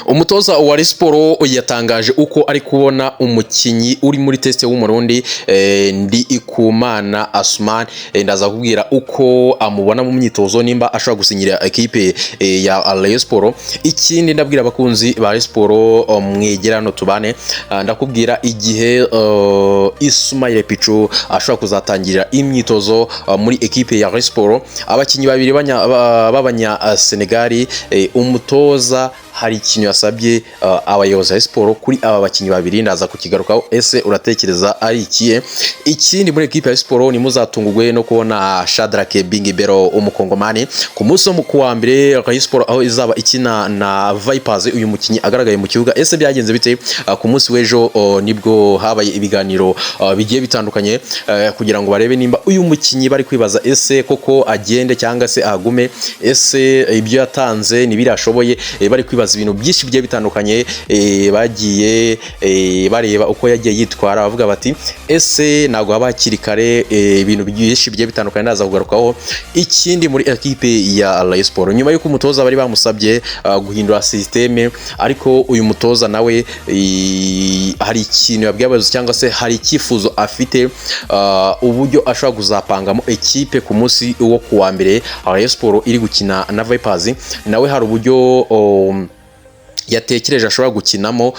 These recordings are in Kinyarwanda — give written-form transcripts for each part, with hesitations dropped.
Umutoza wa Rayon Sport yatangaje uko ari kubona umukinyi uri muri test w'umurundi Ndikumana Asman. Ndaza kubwira uko amubona mu myitozo nimba ashobora gusinyira equipe ya Rayon Sport. Ikindi ndabwira abakunzi ba Rayon Sport mwegerano tubane, ndakubwira igihe Ismail Pichu ashobora kuzatangirira imyitozo muri equipe ya Rayon Sport. Abakinyi babiri babanya Senegal, umutoza hari ikintu yasabye abayobozi ba Sport kuri aba bakinyi babiri, ndaza kukigarukaho. Ese uratekereza ari ikihe? Ikindi muri equipe ya Sport ni muzatungurwe no kubona Shadrack Bingibero umukongomani ku munsi wo kuwa mbere Rayon Sport aho izaba ikina na Vipers. Uyu mukinyi agaragaye mu kibuga. Ese byagenze bite? Ku munsi w'ejo nibwo habaye ibiganiro bigiye bitandukanye kugira ngo barebe nimba uyu mukinyi bari kwibaza ese koko agende cyangwa se agume, ese ibyo yatanze nibirashoboye. Bari kwibaza ibintu byinshi bigiye bitandukanye, bagiye bareba uko yagiye yitwara, bavuga bati ese nago abakiri kare, ibintu byinshi bigiye bitandukanye ndaza kugarukaho. Ikindi muri equipe ya Rayon Sport nyuma yuko umutoza bari bamusabye guhindura systeme, ariko uyu mutoza nawe hari ikintu yabwiye abayobozi cyangwa se hari icyifuzo afite, uburyo ashobora kuzapangamo equipe ku munsi wo kuwa mbere Rayon Sport iri gukina na Vipers. Nawe hari uburyo yatekereje ashobora gukinamo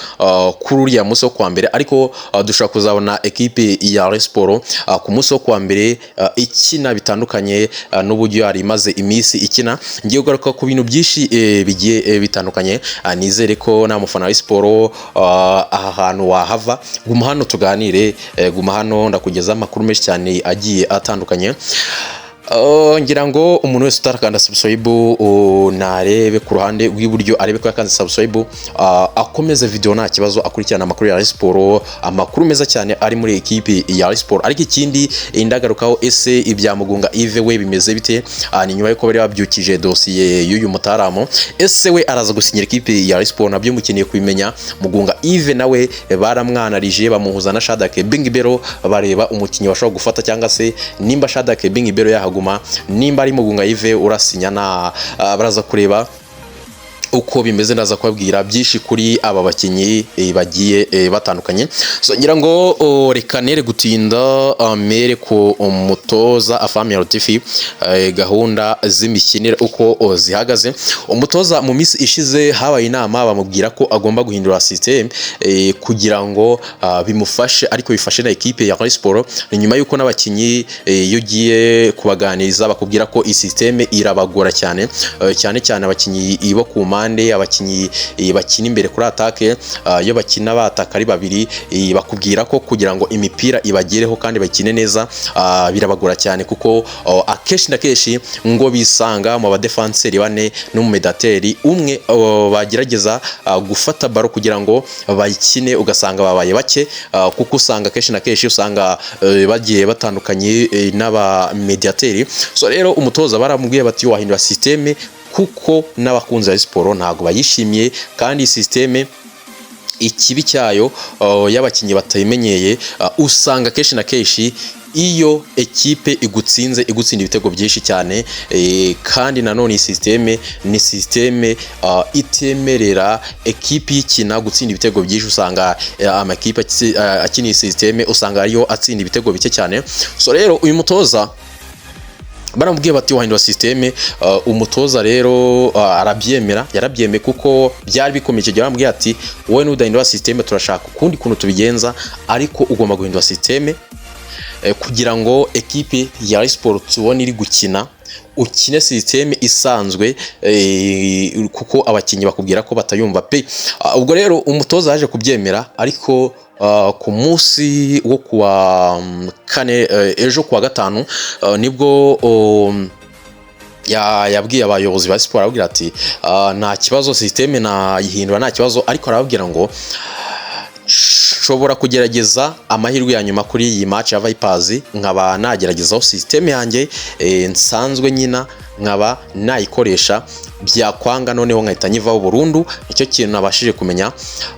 kuri uriya munsi wo kwa mbere, ariko dushobora kuzabona equipe ya Rayon Sport ku munsi wo kwa mbere ikina bitandukanye n'uburyo yari imaze iminsi ikina. Ngiye kugaruka ku bintu byinshi bigiye bitandukanye. Nizere ko nta mufana wa Rayon Sport aha hantu wahava. Guma hano tuganire, guma hano ndakugeza amakuru menshi cyane agiye atandukanye. Ngira ngo umuntu wese utarakanda subscribe narebe ku ruhande rw'iburyo arebe ko yakanze subscribe, akomeze video nta kibazo, akurikirana amakuru ya Rayon Sport, amakuru meza cyane ari muri equipe ya Rayon Sport. Ariko ikindi indagarukaho, ese ibya Mugunga Yves we bimeze bite? Ni nyuma yuko bari babyukije dossier y'uyu mutaramo, ese we araza gusinyira equipe ya Rayon Sport? Nabyo mukeneye kubimenya. Mugunga Yves nawe baramwanarije bamuhuza na Shadrack Bingibero, bareba umukinyi bashobora gufata cyangwa se nimba Shadrack Bingibero yahaguma, nimba ari Mugunga Yves urasinya na baraza kureba uko bimeze. Ndaza kubabwira byinshi kuri aba bakinyi bagiye batandukanye. So ngira ngo reka nere gutinda mere ko umutoza Afamia Latifi gahunda z'imikinire uko zihagaze. Umutoza mu minsi ishize habaye inama bamubwira ko agomba guhindura system kugira ngo bimufashe, ariko bifashe na equipe ya Rayon Sport. Nyuma yuko n'abakinyi iyo ugiye kubaganiriza bakubwira ko iyi system irabagora cyane cyane abakinyi bo ku abakinyi bakina imbere kuri atake, iyo bakina bataka ari babiri bakubwira ko kugira ngo imipira ibagereho kandi bakine neza birabagora cyane, kuko akeshi na keshi ngo bisanga mu badefenseri bane n'umumedateri umwe bagerageza gufata baro kugira ngo bayikine, ugasanga babaye bake, kuko usanga keshi na keshi usanga bagiye batandukanye n'abamediateri. So rero umutoza baramubwiye bati wahindura systeme kuko n'abakunzi ba Sport ntago bayishimiye, kandi systeme ikibi cyayo y'abakinyi batayimenyeye, usanga keshi na keshi iyo equipe igutsinda ibitego byinshi cyane, kandi nanone systeme ni systeme itemerera equipe ikina gutsinda ibitego byinshi. Usanga amakipe akiniye systeme usanga ariyo atsinda ibitego bike cyane. So rero uyu mutoza baramubwiye bati wahindura systeme, umutoza rero arabyemera, yarabyemeye kuko byari bikomeye. Cyo baramubwiye ati wowe n'udahindura systeme turashaka ukundi kuntu tubigenza, ariko ugomba guhindura systeme kugira ngo equipe ya Rayon Sport tubone iri gukina ukine systeme isanzwe, kuko abakinyi bakubwira ko batayumva pe. Ubwo rero umutoza yaje kubyemera, ariko ku munsi wo kuwa kane ejo kuwa gatanu nibwo yabwiye abayobozi ba Sport arabwira ati nta kibazo systeme nayihindura nta kibazo, ariko arababwira ngo nshobora kugerageza amahirwe ya nyuma kuri iyi match ya Vipers, nkaba nageragezaho systeme yanjye nsanzwe nyina nkaba nayikoresha byakwanga noneho nkahita nyivaho burundu. Icyo kintu nabashije kumenya,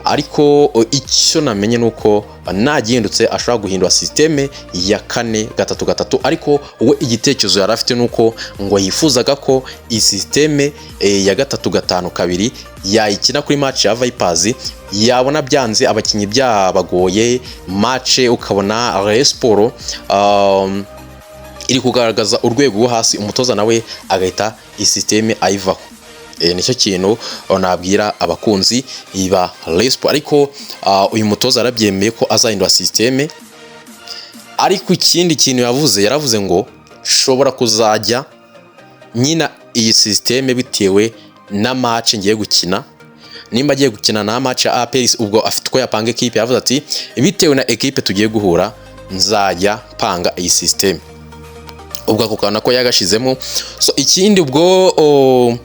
ariko icyo namenye nuko nagihindutse ashobora guhindura systeme ya 4-3-3, ariko we igitekerezo yari afite nuko ngo yifuzaga ko iyi systeme ya 3-5-2 yayikina kuri match ya Vipers. Yabona byanze abakinyi byabagoye match, ukabona Rayon Sport iri kugaragaza urwego rwo hasi, umutoza nawe agahita iyi systeme ayivaho. Nicyo kintu nabwira abakunzi ba Rayon Sport, ariko uyu mutoza arabyemeye ko azahindura systeme. Ariko ikindi kintu yaravuze ngo shobora kuzajya nyina iyi systeme bitewe na match ngiye gukina. Nimba agiye gukina na match ya APR, ubwo afite ko yapanga equipe, yavuze ati bitewe na equipe tugiye guhura nzajya panga iyi systeme. Ubwo ako kana ko yagashizemo. So ikindi ubwo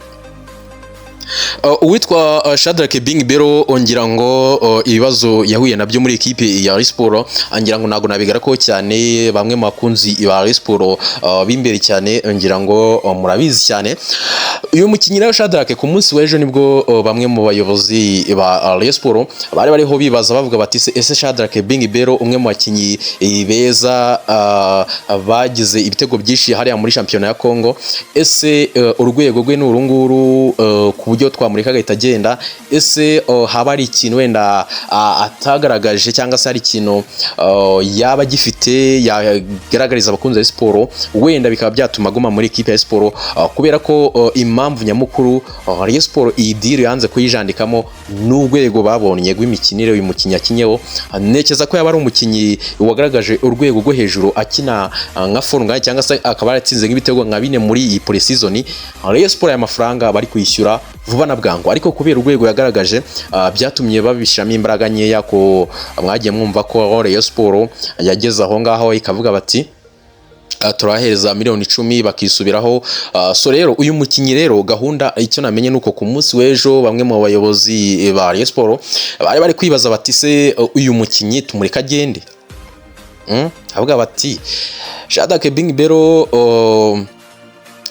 uwitwa Shadrack Bing Bero ongira ngo ibibazo yahuye nabyo muri equipe ya Rayon Sport, angira ngo nago nabigara ko cyane bamwe mu bakunzi ba Rayon Sport bimbere cyane, ongira ngo murabizi cyane uyu mukinyi rero Shadrack. Ku munsi w'ejo nibwo bamwe mu bayobozi ba Rayon Sport bari bariho bibaza bavuga bati ese Shadrack Bing Bero umwe mu bakinyi beza bagize ibitego byinshi hariya muri championnat ya Congo, ese urwego rwe n'urunguru ku buryo twamurika agahita agenda, ese haba ari ikintu wenda atagaragaje cyangwa se hari ikintu yaba gifite yagaragariza abakunzi ba Sport wenda bikaba byatuma aguma muri equipe ya Sport, kubera ko impamvu nyamukuru Rayon Sport iyi deal yanze kuyijandikamo n'urwego babonye rw'imikinire uyu mukinyi akinyeho. Nekeza ko yaba ari umukinyi wagaragaje urwego rwo hejuru akina nka Forunga, cyangwa se akaba yaratsinze nk'ibitego nka 4 muri iyi pre-season. Rayon Sport aya mafaranga bari kuyishyura vuba na bwangu, ariko kubera urwego yagaragaje byatumye babishiramo imbaraga nkeya. Ko mwagiye mwumva ko Rayon Sport yageze aho ngaho ikavuga bati turahereza miliyoni 10 bakisubiraho. So rero uyu mukinyi rero gahunda, icyo namenye nuko ku munsi w'ejo bamwe mu bayobozi ba Rayon Sport bari kwibaza bati se uyu mukinyi tumureka agende. Avuga bati Shadrack Bing Bero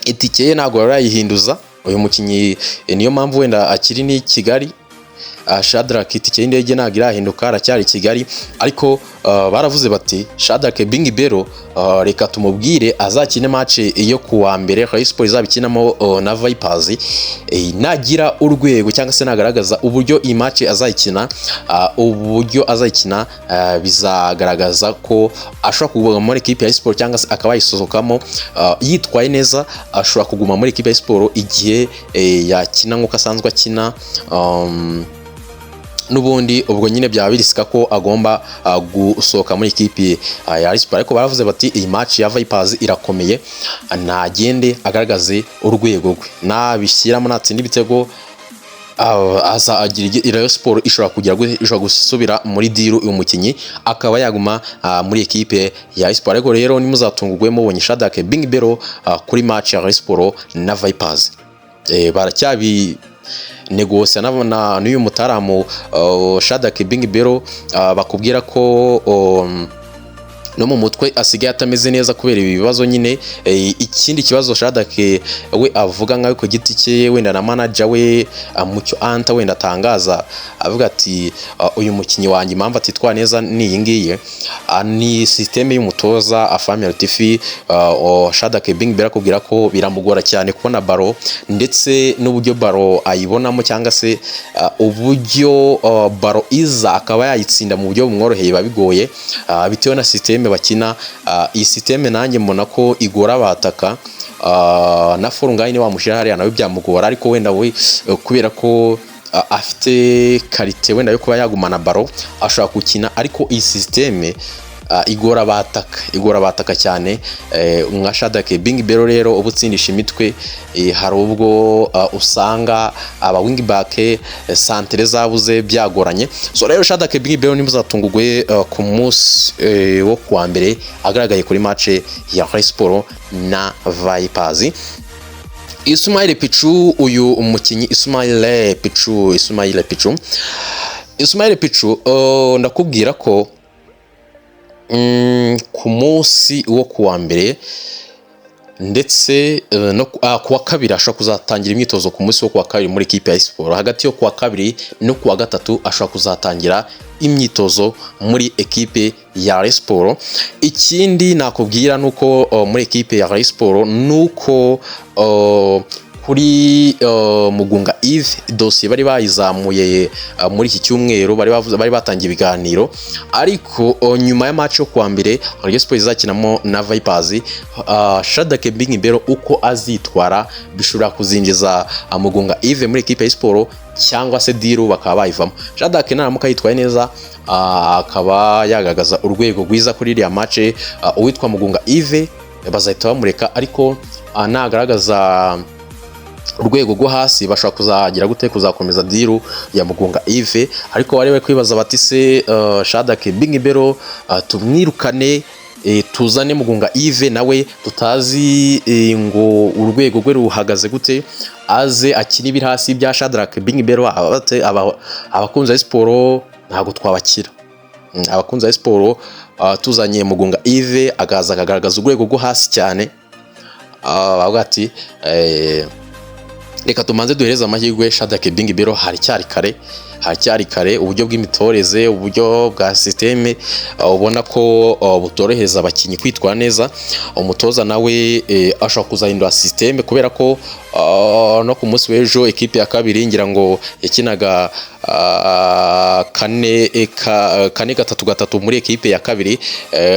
itike ye ntago yarayihinduza uyu mukinyi, niyo mpamvu wenda akiri ni Kigali. Shadrack itike y'indege ntago irahinduka, aracyari Kigali, ariko baravuze bati Shadrack Bing Bero reka tumubwire azakine match yo kuwa mbere Rayon Sport izabikinamo na Vipers. Nagira urwego cyangwa se nagaragaza uburyo iyi match azayikina, bizagaragaza ko ashobora kuguma muri equipe ya Sport cyangwa se akaba yisozokamo yitwaye neza. Ashobora kuguma muri equipe ya Sport igihe yakina nk'uko asanzwe akina. Nubundi ubwo nyine byaba birisika ko agomba gusohoka muri equipe ya Rayon Sport, ariko baravuze bati iyi match ya Vipers irakomeye, ntagende agaragaze urwego rwe, nabishyiramo natsinda ibitego azagira Rayon Sport ishobora gusubira muri deal uyu mukinyi akaba yaguma muri equipe ya Rayon Sport. Ariko rero nimuzatungurwe mubonye Shadrack Bing Bero kuri match ya Rayon Sport na Vipers. Baracyabi negosia na n'uyu mutaramu Shadrack Bing Bero, bakubwira ko no mu mutwe asigaye atameze neza kubera ibi bibazo nyine. Ikindi kibazo Shadrack we avuga nkawe ku giti cye, wenda na manager we Mucyo Anta wenda atangaza avuga ati uyu mukinyi wanjye impamvu atitwa neza ni iyi ngiyi, ni systeme y'umutoza Family TV. Shadrack Bing Bero akubwira ko biramugora cyane kubona baro, ndetse n'uburyo baro ayibonamo cyangwa se uburyo baro iza akaba yayitsinda mu buryo bumworoheye babigoye bitewe na systeme bakina. Iyi systeme nanjye mbona ko igora abataka na Forunga ni wamushira hariya nawe byamugora, ariko wenda we kubera ko afite karite wenda yo kuba yagumana baro ashobora gukina, ariko iyi systeme igora abataka cyane nka Shadrack Bing Bero. Rero ubutsindisha imitwe hari ubwo usanga aba wing back centre zabuze byagoranye. So rero Shadrack Bing Bero nimuzatungurwe ku munsi wo kuwa mbere agaragaye kuri match ya Rayon Sport na Vipers. Ismail Pichu, uyu umukinyi Ismail Pichu ndakubwira ko ku munsi wo kuwa mbere ndetse no kuwa kabiri ashobora kuzatangira imyitozo ku munsi wo kuwa kabiri muri ekipe ya Rayon Sports. Hagati yo kuwa kabiri no kuwa gatatu ashobora kuzatangira imyitozo muri ekipe ya Rayon Sports. Ikindi nakubwira nuko muri ekipe ya Rayon Sports nuko kuri Mugunga Yves dosiye bari bayizamuye muri iki cyumweru, bari batangiye ibiganiro, ariko nyuma ya match yo kuwa mbere Rayon Sports izakinamo na Vipers, Shadrack Mbingibero uko azitwara bishobora kuzinjiza Mugunga Yves muri ekipe ya Sports cyangwa se Diru bakaba bayivamo. Shadrack naramuka yitwaye neza akaba yagaragaza urwego rwiza kuri iriya match, uwitwa Mugunga Yves bazahita bamureka, ariko nagaragaza urwego rwo hasi bashobora kuzagira gute kuzakomeza Diru ya Mugunga Yves. Ariko bari kwibaza bati se Shadrack Mbingibero tumwirukane tuzane Mugunga Yves nawe tutazi ngo urwego rwe ruhagaze gute, aze akina ibiri hasi bya Shadrack Mbingibero. Abakunzi ba Sport ntago twabakira, abakunzi ba Sport tuzanye Mugunga Yves agaza akagaragaza urwego rwo hasi cyane, bavuga ati reka tumanze duhereza amahirwe Shadrack Mbingibero, haracyari kare. Uburyo bw'imitoreze, uburyo bwa systeme ubona ko butorohereza abakinyi kwitwara neza. Umutoza nawe ashobora kuzahindura systeme kubera ko no ku munsi w'ejo ekipe ya kabiri ngira ngo yakinaga 4-3-3 muri ekipe ya kabiri,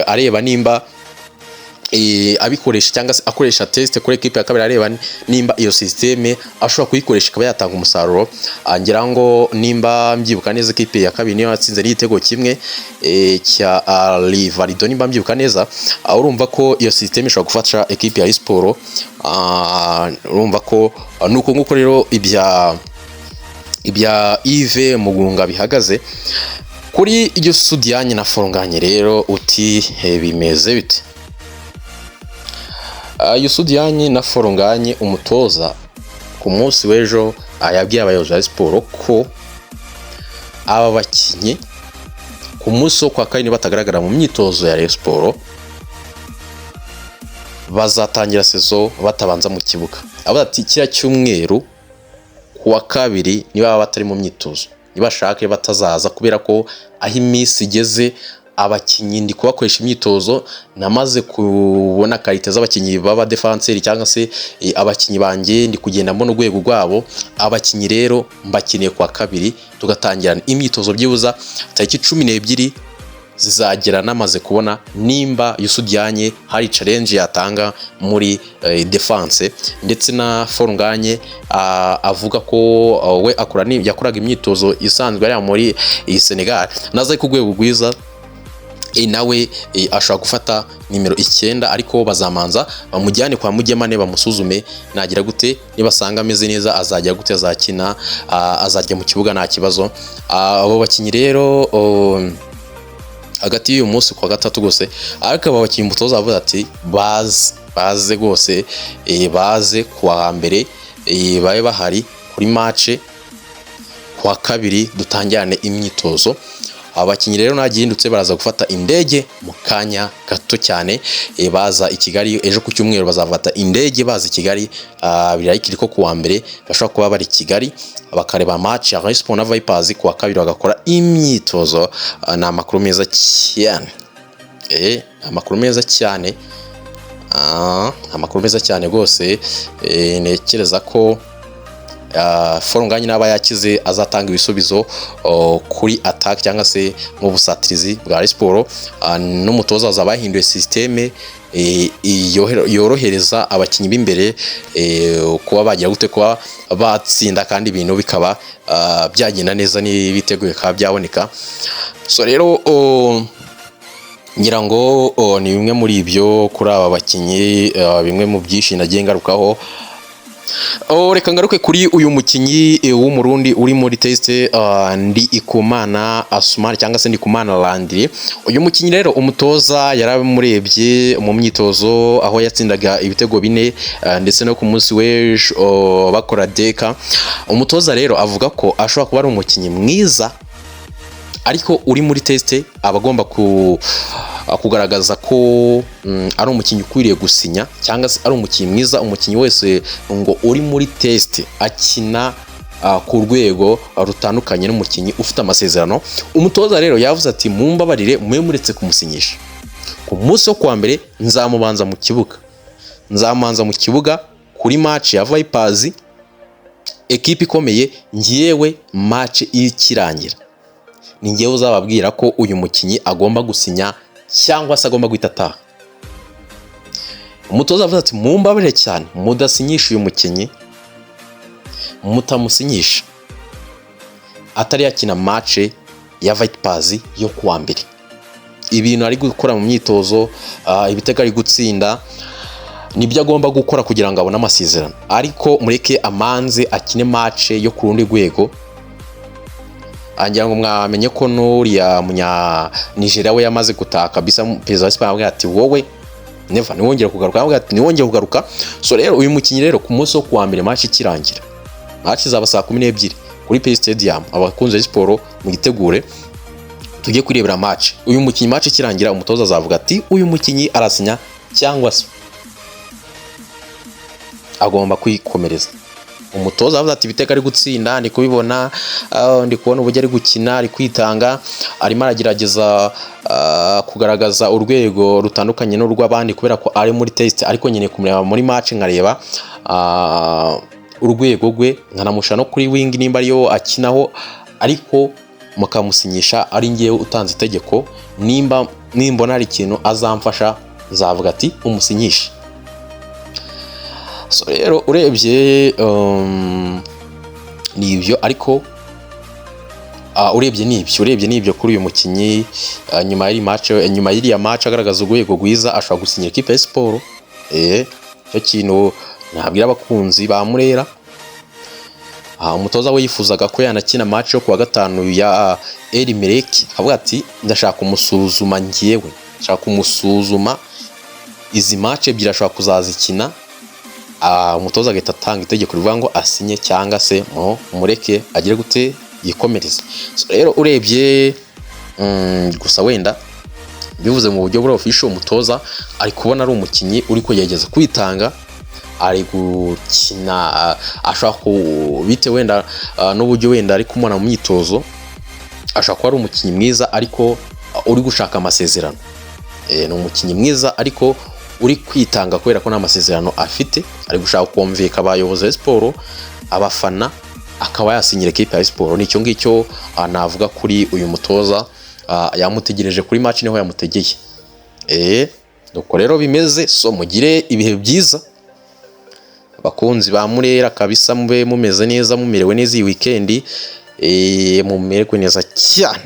areba nimba abikoresha cyangwa se akoresha test kuri ekipe ya kabiri, areba nimba iyo systeme ashobora kuyikoresha ikaba yatanga umusaruro. Ngira ngo nimba mbyibuka neza ekipe ya kabiri niyo yatsinze n'igitego kimwe cya Rivalido, nimba mbyibuka neza. Urumva ko iyo systeme ishobora gufasha ekipe ya Sport. Urumva ko nuko nguko rero ibya Yves Mugunga bihagaze. Kuri iryo Sudianye na Forunganye rero uti bimeze bite? Yusudianye na Forunganye umutoza ku munsi w'ejo yabwiye abayobozi ba Sport ko aba bakinyi ku munsi wo kwa kabiri batagaragara mu myitozo ya Rayon Sport bazatangira sezo batabanza mu kibuga. Ati kiriya cyumweru kuwa kabiri niba batari mu myitozo nibashake batazaza, kubera ko aho iminsi igeze abakinyi ndi kubakoresha imyitozo namaze kubona karite z'abakinyi baba defenseur cyangwa se abakinyi banjye ndi kugenda mbona urwego rwabo. Abakinyi rero mbakeneye kwa kabiri tugatangirana imyitozo byibuza tariki 12 zizagera namaze kubona nimba Yusudianye hari challenge yatanga muri defense. Ndetse na Forunganye avuga ko we yakoraga imyitozo isanzwe ari muri Senegal, naza ku rwego rwiza nawe ashobora gufata nimero 9, ariko bazamanza bamujyane kwa Mugemane bamusuzume nagira gute, nibasanga ameze neza azajya gute, azakina azajya mu kibuga nta kibazo. Abo bakinyi rero hagati y'uyu munsi kwa gatatu gose, ariko aba bakinyi mutoza avuga ati baze gose baze kuwa mbere babe bahari kuri match kwa kabiri dutangirane imyitozo. Abakinyi rero nagihindutse baraza gufata indege mu kanya gato cyane, baza i Kigali ejo ku cyumweru, bazafata indege baza i Kigali. Birayikiri ko kuwa mbere bashobora kuba bari Kigali bakareba match ya Rayon Sports na Vipers, kuwa kabiri bagakora imyitozo. Na makuru meza cyane, amakuru meza cyane, amakuru meza cyane gose. Nekereza ko Forunganye naba yakize azatanga ibisubizo kuri attack cyangwa se mu busatirizi bwa Rayon Sports. N'umutoza azaba yahinduye systeme yorohereza abakinyi b'imbere kuba bagira gute kuba batsinda kandi ibintu bikaba byagenda neza n'ibiteguye ka byaboneka. So rero ngira ngo ni bimwe muri ibyo kuri aba bakinyi, bimwe mu byinshi nagiye ngarukaho. Reka ngaruke kuri uyu mukinyi w'umurundi uri muri test, Ndikumana Asumani cyangwa se Ndikumana Landry. Uyu mukinyi rero umutoza yaramurebye mu myitozo aho yatsindaga ibitego 4, ndetse no ku munsi w'ejo bakora deka. Umutoza rero avuga ko ashobora kuba ari umukinyi mwiza, ariko uri muri test abagomba kugaragaza ko ari umukinnyi ukwiriye gusinya cyangwa se ari umukinnyi mwiza, umukinnyi wese ngo uri muri test akina ku rwego rutandukanye n'umukinnyi ufite amasezerano. Umutoza rero yavuze ati mumbabarire mwe muretse kumusinyisha, ku munsi wo kuwa mbere nzamubanza mu kibuga kuri match ya Vipers, ekipe ikomeye, ngiyewe match ikirangira ni ngewe uzababwira ko uyu mukinnyi agomba gusinya cyangwa se agomba guhita ataha. Umutoza avuze ati mumbabarire cyane mudasinyisha uyu mukinnyi, mutamusinyisha atari yakina match ya Vipers yo kuwa mbere. Ibintu ari gukora mu myitozo, ibitego ari gutsinda nibyo agomba gukora kugira ngo abone amasezerano, ariko mureke amanze akine match yo ku rundi rwego. Angira ngo mwamenye ko n'uriya munya Nigeria we yamaze gutaha kabisa. Perezida wa Espagne avuga ati wowe never niwongera kugaruka, avuga ati niwongera kugaruka. So rero uyu mukinnyi rero ku munsi wo kuwa mbere match ikirangira, match izaba saa 12 kuri PS Stadium. Abakunze siporo mu gitegure tujye kurebera match. Uyu mukinnyi match ikirangira umutoza azavuga ati uyu mukinnyi arasinya cyangwa se agomba kwikomereza. Umutoza avuze ati ibiteka ari gutsinda ndi kubibona, ndi kubona uburyo ari gukina, ari kwitanga, arimo aragerageza kugaragaza urwego rutandukanye n'urw'abandi kubera ko ari muri test, ariko nyine kumureba muri match nkareba urwego rwe, nkanamusha no kuri wing nimba ariyo akinaho, ariko mukamusinyisha ari ngewe utanze itegeko. Nimbona ari ikintu azamfasha nzavuga ati umusinyishe. So rero urebye nibyo, ariko urebye nibyo kuri uyu mukinnyi. Nyuma y'iriya match agaragaza urwego rwiza, ashobora gusinya ikipe ya siporo. Cyo kintu nabwira abakunzi ba Murera. Umutoza we yifuzaga ko yanakina match yo kuwa gatanu ya El Merreikh, avuga ati ndashaka kumusuzuma ngiyewe, ndashaka kumusuzuma izi match ebyiri ashobora kuzazikina. Umutoza agahita atanga itegeko rivuga ngo asinye cyangwa se mureke agire gute yikomereza. So rero urebye gusa wenda bivuze mu buryo buri official, umutoza ari kubona ari umukinnyi uri kuyegeza kwitanga, ari gukina, ashaka bite wenda n'uburyo wenda ari kumubona mu myitozo, ashaka kuba ari umukinnyi mwiza ariko uri gushaka amasezerano. Ni umukinnyi mwiza ariko uri kwitanga kubera ko nta masezerano afite, ari gushaka kumvika abayobozi ba siporo, abafana, akaba yasinyira ekipe ya siporo. Nicyo ngicyo navuga kuri uyu mutoza. Yamutegereje kuri match niho yamutegeye. Nuko rero bimeze. So mugire ibihe byiza bakunzi ba Murera kabisa, mube mumeze neza, mumerewe neza iyi weekend, mumererwe neza cyane.